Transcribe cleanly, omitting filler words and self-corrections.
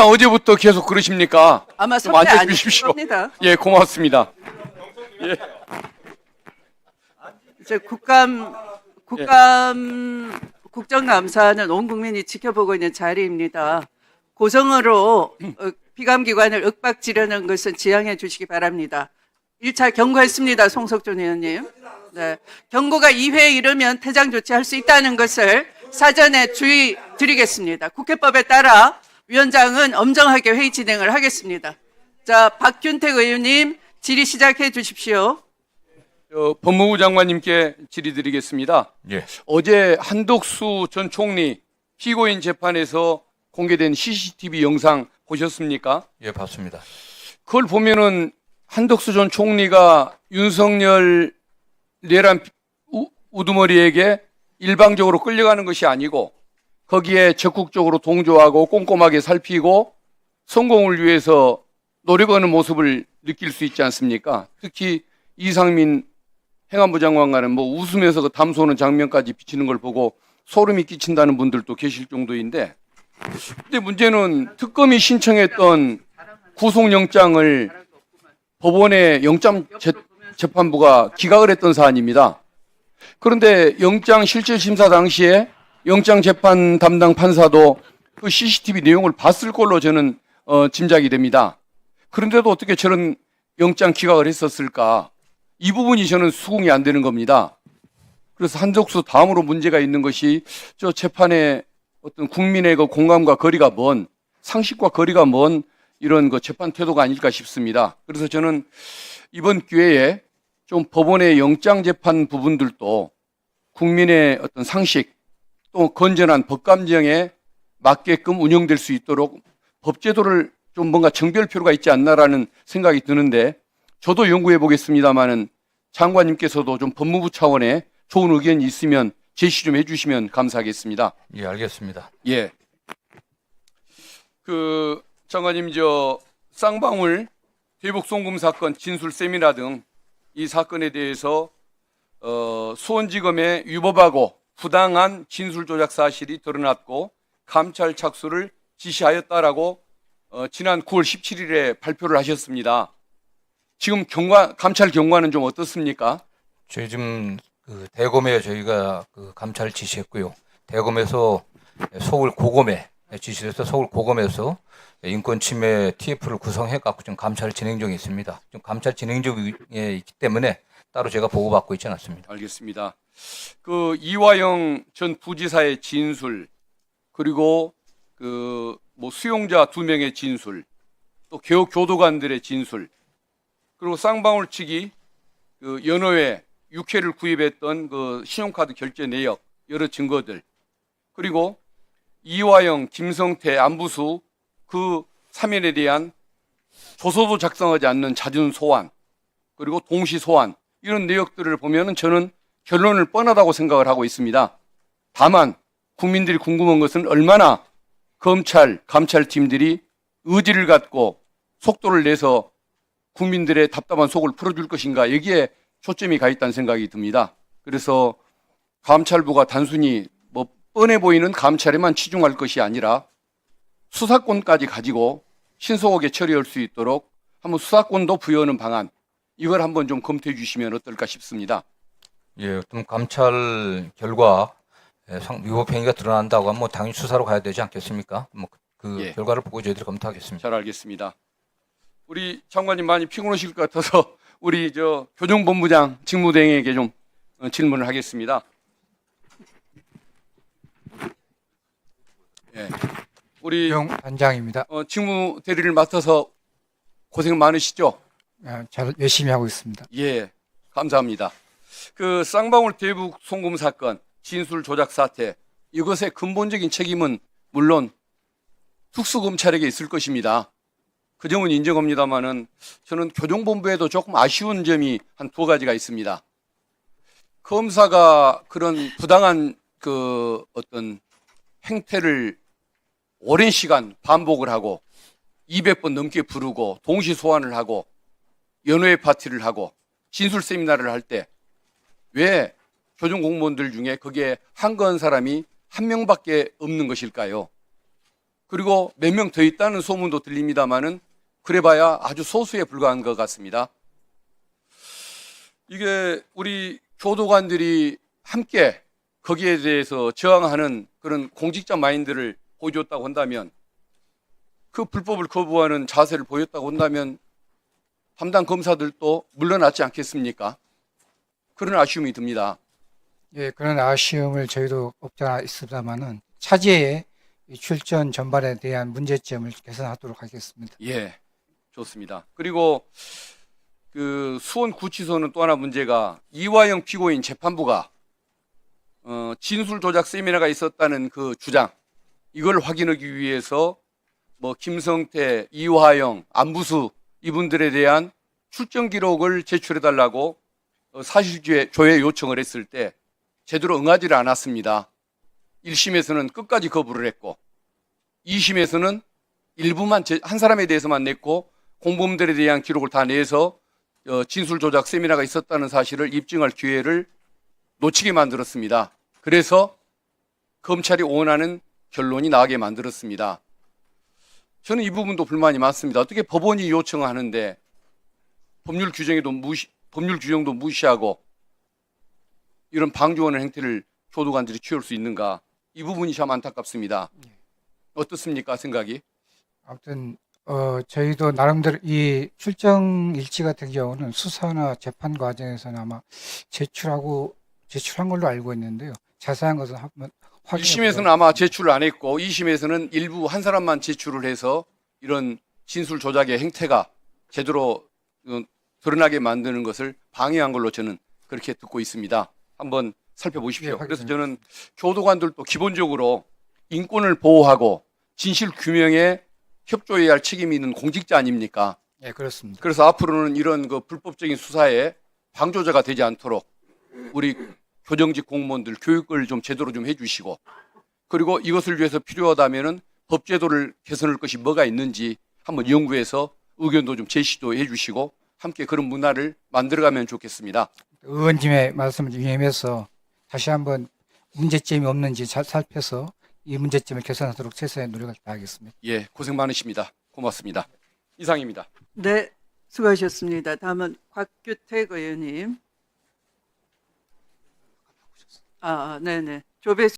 어제부터 계속 그러십니까? 아마 좀 선배 앉아 아니실 주십시오. 겁니다. 예, 고맙습니다. 예, 이제 국정감사는 온 국민이 지켜보고 있는 자리입니다. 고성으로 피감기관을 윽박지르는 것은 지양해 주시기 바랍니다. 1차 경고했습니다. 송석준 의원님. 네. 경고가 2회에 이르면 퇴장 조치할 수 있다는 것을 사전에 주의 드리겠습니다. 국회법에 따라 위원장은 엄정하게 회의 진행을 하겠습니다. 자, 박균택 의원님 질의 시작해 주십시오. 법무부 장관님께 질의드리겠습니다. 예, 어제 한덕수 전 총리 피고인 재판에서 공개된 CCTV 영상 보셨습니까? 예, 봤습니다. 그걸 보면은 한덕수 전 총리가 윤석열 내란 우두머리에게 일방적으로 끌려가는 것이 아니고 거기에 적극적으로 동조하고 꼼꼼하게 살피고 성공을 위해서 노력하는 모습을 느낄 수 있지 않습니까? 특히 이상민 행안부 장관과는 뭐 웃으면서 그 담소는 장면까지 비치는 걸 보고 소름이 끼친다는 분들도 계실 정도인데, 근데 문제는 특검이 신청했던 구속영장을 법원의 영장재판부가 기각을 했던 사안입니다. 그런데 영장 실질심사 당시에 영장재판 담당 판사도 그 CCTV 내용을 봤을 걸로 저는 짐작이 됩니다. 그런데도 어떻게 저런 영장 기각을 했었을까? 이 부분이 저는 수긍이 안 되는 겁니다. 그래서 한덕수 다음으로 문제가 있는 것이 저 재판의 어떤 국민의 그 공감과 거리가 먼, 상식과 거리가 먼 이런 그 재판 태도가 아닐까 싶습니다. 그래서 저는 이번 기회에 좀 법원의 영장 재판 부분들도 국민의 어떤 상식 또 건전한 법감정에 맞게끔 운영될 수 있도록 법제도를 좀 뭔가 정비할 필요가 있지 않나라는 생각이 드는데, 저도 연구해 보겠습니다만은 장관님께서도 좀 법무부 차원에 좋은 의견이 있으면 제시 좀 해주시면 감사하겠습니다. 예, 알겠습니다. 예. 장관님, 저 쌍방울 대북 송금 사건 진술 세미나 등 이 사건에 대해서 수원지검에 위법하고 부당한 진술 조작 사실이 드러났고 감찰 착수를 지시하였다라고 지난 9월 17일에 발표를 하셨습니다. 지금 감찰 경과는 좀 어떻습니까? 저희 지금 그 대검에 저희가 그 감찰 지시했고요. 대검에서 서울 고검에 지시해서 서울 고검에서 인권 침해 TF를 구성해 갖고 지금 감찰 진행 중에 있습니다. 지금 감찰 진행 중에 있기 때문에 따로 제가 보고받고 있지는 않습니다. 알겠습니다. 그 이화영 전 부지사의 진술, 그리고 그 뭐 수용자 2명의 진술, 또 교도관들의 진술, 그리고 쌍방울 측이 그 연호에 육회를 구입했던 그 신용카드 결제 내역, 여러 증거들, 그리고 이화영, 김성태, 안부수 그 3인에 대한 조서도 작성하지 않는 잦은 소환, 그리고 동시 소환, 이런 내역들을 보면은 저는 결론을 뻔하다고 생각을 하고 있습니다. 다만 국민들이 궁금한 것은 얼마나 검찰, 감찰팀들이 의지를 갖고 속도를 내서 국민들의 답답한 속을 풀어줄 것인가, 여기에 초점이 가 있다는 생각이 듭니다. 그래서 감찰부가 단순히 뭐 뻔해 보이는 감찰에만 치중할 것이 아니라 수사권까지 가지고 신속하게 처리할 수 있도록 한번 수사권도 부여하는 방안, 이걸 한번 좀 검토해 주시면 어떨까 싶습니다. 예, 좀 감찰 결과 위법 행위가 드러난다고 하면 뭐 당연히 수사로 가야 되지 않겠습니까? 뭐 그 예. 결과를 보고 저희들이 검토하겠습니다. 잘 알겠습니다. 우리 장관님 많이 피곤하실 것 같아서 우리 저 교정본부장 직무대행에게 좀 질문을 하겠습니다. 예. 우리 영 반장입니다. 직무 대리를 맡아서 고생 많으시죠? 잘 열심히 하고 있습니다. 예, 감사합니다. 그 쌍방울 대북 송금 사건 진술 조작 사태, 이것의 근본적인 책임은 물론 특수검찰에게 있을 것입니다. 그 점은 인정합니다만은 저는 교정본부에도 조금 아쉬운 점이 한 2가지가 있습니다. 검사가 그런 부당한 그 어떤 행태를 오랜 시간 반복을 하고 200번 넘게 부르고 동시 소환을 하고 연회 파티를 하고 진술 세미나를 할 때 왜 교정 공무원들 중에 거기에 한거한 사람이 1명밖에 없는 것일까요? 그리고 몇 명 더 있다는 소문도 들립니다마는 그래봐야 아주 소수에 불과한 것 같습니다. 이게 우리 교도관들이 함께 거기에 대해서 저항하는 그런 공직자 마인드를 보여줬다고 한다면, 그 불법을 거부하는 자세를 보였다고 한다면 담당 검사들도 물러났지 않겠습니까? 그런 아쉬움이 듭니다. 예, 그런 아쉬움을 저희도 없지 않아 있습니다만은 차제의 이 출전 전반에 대한 문제점을 개선하도록 하겠습니다. 예, 좋습니다. 그리고 그 수원구치소는 또 하나 문제가, 이화영 피고인 재판부가 진술 조작 세미나가 있었다는 그 주장, 이걸 확인하기 위해서 뭐 김성태, 이화영, 안부수 이분들에 대한 출정 기록을 제출해 달라고 사실조회 요청을 했을 때 제대로 응하지를 않았습니다. 1심에서는 끝까지 거부를 했고, 2심에서는 일부만 한 사람에 대해서만 냈고, 공범들에 대한 기록을 다 내서 진술 조작 세미나가 있었다는 사실을 입증할 기회를 놓치게 만들었습니다. 그래서 검찰이 원하는 결론이 나게 만들었습니다. 저는 이 부분도 불만이 많습니다. 어떻게 법원이 요청하는데 법률 규정도 무시하고 이런 방조하는 행태를 교도관들이 취할 수 있는가? 이 부분이 참 안타깝습니다. 어떻습니까, 생각이? 아무튼 저희도 나름대로 이 출정 일지 같은 경우는 수사나 재판 과정에서는 아마 제출한 걸로 알고 있는데요. 자세한 것은 한번 확인해 1심에서는 아마 제출을 안 했고, 2심에서는 일부 한 사람만 제출을 해서 이런 진술 조작의 행태가 제대로 드러나게 만드는 것을 방해한 걸로 저는 그렇게 듣고 있습니다. 한번 살펴보십시오. 예, 그래서 확인해 저는 교도관들도 기본적으로 인권을 보호하고 진실 규명에 협조해야 할 책임이 있는 공직자 아닙니까? 예, 그렇습니다. 그래서 앞으로는 이런 그 불법적인 수사에 방조자가 되지 않도록 우리 교정직 공무원들 교육을 좀 제대로 좀 해주시고, 그리고 이것을 위해서 필요하다면은 법제도를 개선할 것이 뭐가 있는지 한번 연구해서 의견도 좀 제시도 해주시고 함께 그런 문화를 만들어가면 좋겠습니다. 의원님의 말씀을 유념해서 다시 한번 문제점이 없는지 잘 살펴서 이 문제점을 개선하도록 최선의 노력을 다하겠습니다. 예, 고생 많으십니다. 고맙습니다. 이상입니다. 네, 수고하셨습니다. 다음은 곽규택 의원님. 네네. 조배수